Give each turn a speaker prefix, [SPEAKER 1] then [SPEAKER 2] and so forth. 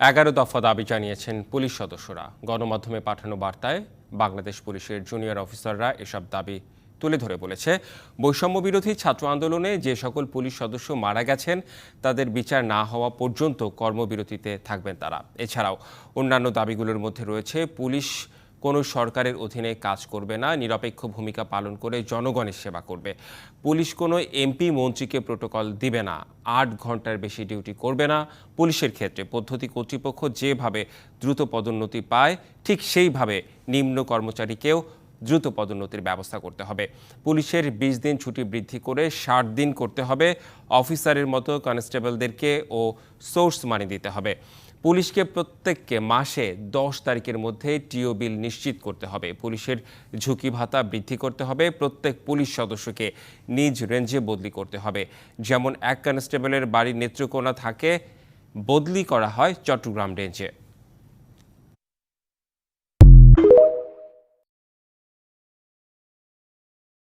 [SPEAKER 1] 11 দফা দাবি জানিয়েছেন পুলিশ সদস্যরা। গণমাধ্যমে পাঠানো বার্তায় বাংলাদেশ পুলিশের জুনিয়র অফিসাররা এসব দাবি তুলে ধরে বলেছে, বৈষম্য বিরোধী ছাত্র আন্দোলনে যে সকল পুলিশ সদস্য মারা গেছেন তাদের বিচার না হওয়া পর্যন্ত কর্মবিরতিতে থাকবেন তারা। এছাড়াও অন্যান্য দাবিগুলোর মধ্যে রয়েছে পুলিশ কোনো সরকারের অধীনে কাজ করবে না, নিরপেক্ষ ভূমিকা পালন করে জনগণের সেবা করবে। পুলিশ কোনো এমপি মন্ত্রীকে প্রোটোকল দিবে না, 8 ঘন্টার বেশি ডিউটি করবে না। পুলিশের ক্ষেত্রে পদ্ধতি কর্তৃপক্ষ যেভাবে দ্রুত পদোন্নতি পায় ঠিক সেইভাবে নিম্ন কর্মচারীকেও দ্রুত পদোন্নতির ব্যবস্থা করতে হবে। পুলিশের 20 দিন ছুটি বৃদ্ধি করে 60 দিন করতে হবে। অফিসারের মতো কনস্টেবলদেরকে ও সোর্স মানি দিতে হবে। পুলিশকে প্রত্যেককে মাসে 10 তারিখের মধ্যে টিও বিল নিশ্চিত করতে হবে। পুলিশের ঝুঁকি ভাতা বৃদ্ধি করতে হবে। প্রত্যেক পুলিশ সদস্যকে নিজ রেঞ্জে বদলি করতে হবে। যেমন এক কনস্টেবলের বাড়ির নেত্রকোনা থাকে, বদলি করা হয় চট্টগ্রাম রেঞ্জে।